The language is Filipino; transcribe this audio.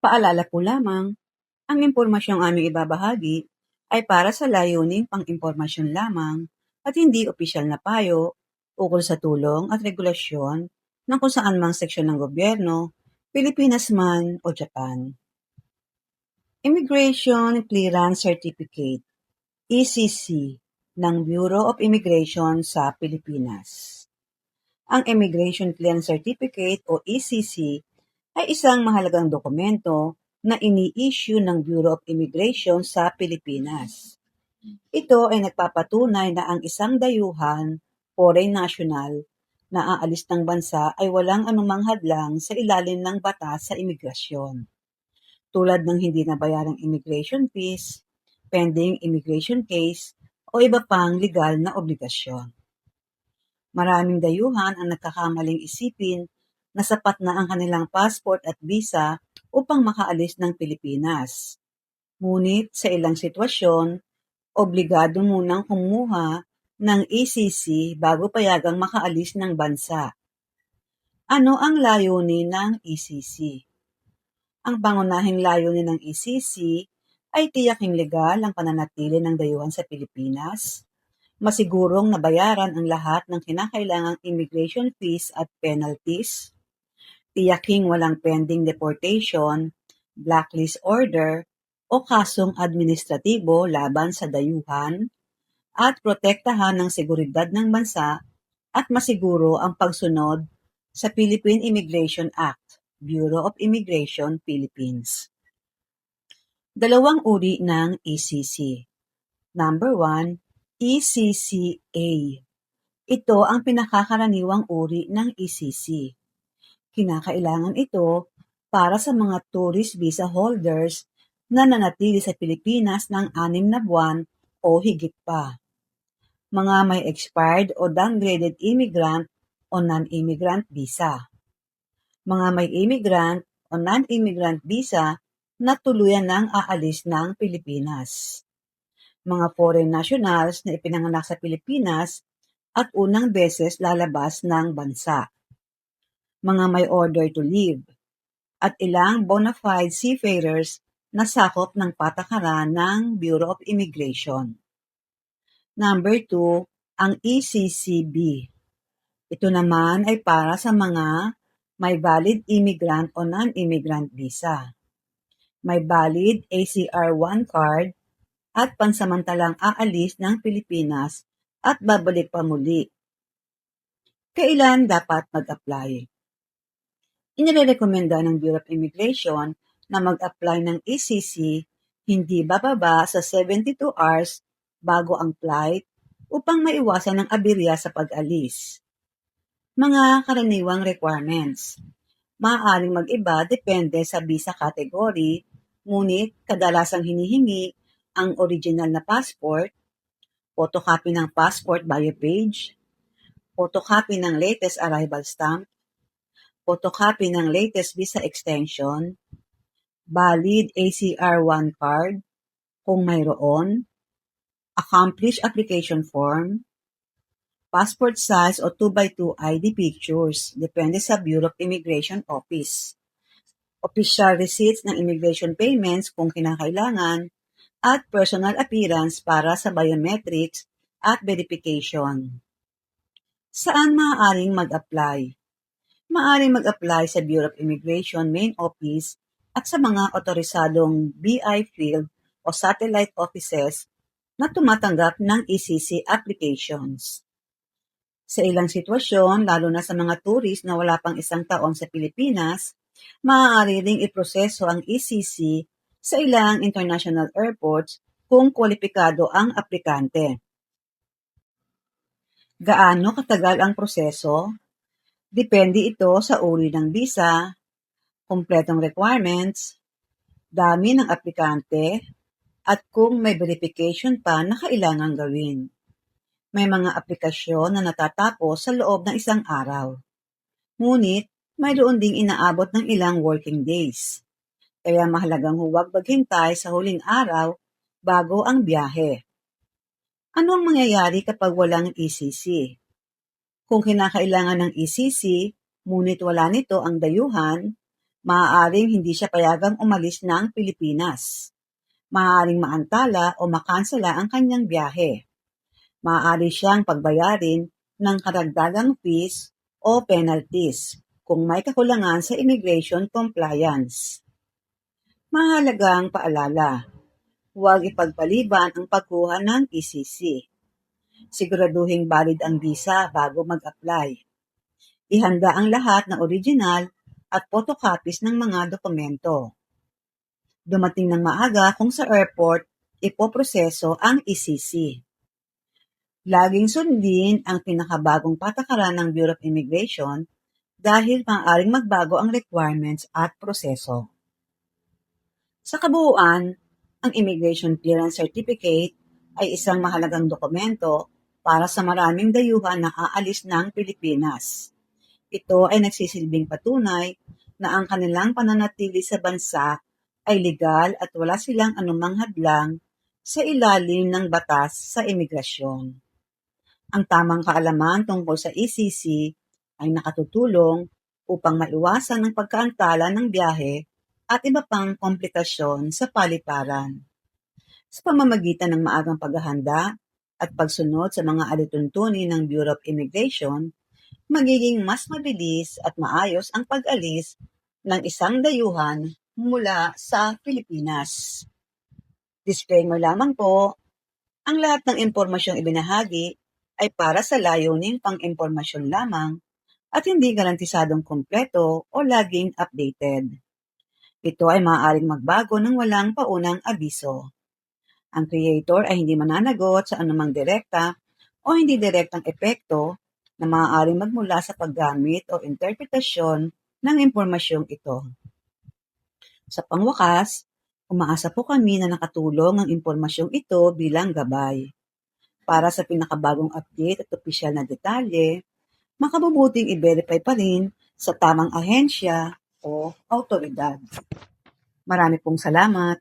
Paalala po lamang, ang impormasyong aming ibabahagi ay para sa layuning pang-impormasyon lamang at hindi opisyal na payo ukol sa tulong at regulasyon ng kung saan mang seksyon ng gobyerno, Pilipinas man o Japan. Immigration Clearance Certificate (ECC) ng Bureau of Immigration sa Pilipinas. Ang Immigration Clearance Certificate o ECC ay isang mahalagang dokumento na ini-issue ng Bureau of Immigration sa Pilipinas. Ito ay nagpapatunay na ang isang dayuhan, foreign national, na aalis ng bansa ay walang anumang hadlang sa ilalim ng batas sa imigrasyon, tulad ng hindi nabayarang immigration fees, pending immigration case, o iba pang legal na obligasyon. Maraming dayuhan ang nagkakamaling isipin na sapat na ang kanilang passport at visa upang makaalis ng Pilipinas. Ngunit sa ilang sitwasyon, obligado munang kumuha ng ECC bago payagang makaalis ng bansa. Ano ang layunin ng ECC? Ang pangunahing layunin ng ECC ay tiyaking legal ang pananatili ng dayuhan sa Pilipinas, masigurong nabayaran ang lahat ng kinakailangang immigration fees at penalties, tiyaking walang pending deportation, blacklist order, o kasong administratibo laban sa dayuhan, at protektahan ng seguridad ng bansa at masiguro ang pagsunod sa Philippine Immigration Act, Bureau of Immigration, Philippines. Dalawang uri ng ECC. Number 1, ECCA. Ito ang pinakakaraniwang uri ng ECC. Kinakailangan ito para sa mga tourist visa holders na nanatili sa Pilipinas ng 6 na buwan o higit pa. Mga may expired o downgraded immigrant o non-immigrant visa. Mga may immigrant o non-immigrant visa na tuluyan nang aalis ng Pilipinas. Mga foreign nationals na ipinanganak sa Pilipinas at unang beses lalabas ng bansa. Mga may order to leave, at ilang bona fide seafarers na sakop ng patakaran ng Bureau of Immigration. Number 2, ang ECCB. Ito naman ay para sa mga may valid immigrant o non-immigrant visa, may valid ACR-1 card, at pansamantalang aalis ng Pilipinas at babalik pa muli. Kailan dapat mag-apply? Inirekomenda ng Bureau of Immigration na mag-apply ng ECC hindi bababa sa 72 hours bago ang flight upang maiwasan ang aberya sa pag-alis. Mga karaniwang requirements. Maaaring mag-iba depende sa visa category, ngunit kadalasang hinihingi ang original na passport, photocopy ng passport bio page, photocopy ng latest arrival stamp, photocopy ng latest visa extension, valid ACR-1 card, kung mayroon, accomplished application form, passport size o 2x2 ID pictures, depende sa Bureau of Immigration Office, official receipts ng immigration payments kung kinakailangan, at personal appearance para sa biometrics at verification. Saan maaaring mag-apply? Maaaring mag-apply sa Bureau of Immigration Main Office at sa mga otorisadong BI field o satellite offices na tumatanggap ng ECC applications. Sa ilang sitwasyon, lalo na sa mga tourist na wala pang 1 taon sa Pilipinas, maaari ring iproseso ang ECC sa ilang international airports kung kwalipikado ang aplikante. Gaano katagal ang proseso? Depende ito sa uri ng visa, kumpletong requirements, dami ng aplikante, at kung may verification pa na kailangang gawin. May mga aplikasyon na natatapos sa loob ng 1 araw. Ngunit, mayroon ding inaabot ng ilang working days. Kaya mahalagang huwag maghintay sa huling araw bago ang biyahe. Ano ang mangyayari kapag walang ECC? Kung kinakailangan ng ECC, ngunit wala nito ang dayuhan, Maaaring hindi siya payagang umalis ng Pilipinas. Maaaring maantala o makansela ang kanyang biyahe. Maaari siyang pagbayarin ng karagdagang fees o penalties kung may kakulangan sa immigration compliance. Mahalagang paalala, huwag ipagpaliban ang pagkuha ng ECC. Siguraduhing valid ang visa bago mag-apply. Ihanda ang lahat ng original at photocopies ng mga dokumento. Dumating ng maaga kung sa airport ipoproseso ang ECC. Laging sundin ang pinakabagong patakaran ng Bureau of Immigration dahil maaaring magbago ang requirements at proseso. Sa kabuuan, ang Immigration Clearance Certificate ay isang mahalagang dokumento para sa maraming dayuhan na aalis ng Pilipinas. Ito ay nagsisilbing patunay na ang kanilang pananatili sa bansa ay legal at wala silang anumang hadlang sa ilalim ng batas sa imigrasyon. Ang tamang kaalaman tungkol sa ECC ay nakatutulong upang maiwasan ang pagkaantala ng biyahe at iba pang komplikasyon sa paliparan. Sa pamamagitan ng maagang paghahanda at pagsunod sa mga alituntunin ng Bureau of Immigration, magiging mas mabilis at maayos ang pag-alis ng isang dayuhan mula sa Pilipinas. Disclaimer lamang po, ang lahat ng impormasyong ibinahagi ay para sa layuning pang-impormasyon lamang at hindi garantisadong kumpleto o laging updated. Ito ay maaaring magbago ng walang paunang abiso. Ang creator ay hindi mananagot sa anumang direkta o hindi direktang epekto na maaaring magmula sa paggamit o interpretasyon ng impormasyong ito. Sa pangwakas, umaasa po kami na nakatulong ang impormasyong ito bilang gabay. Para sa pinakabagong update at opisyal na detalye, makabubuting i-verify pa rin sa tamang ahensya o awtoridad. Marami pong salamat.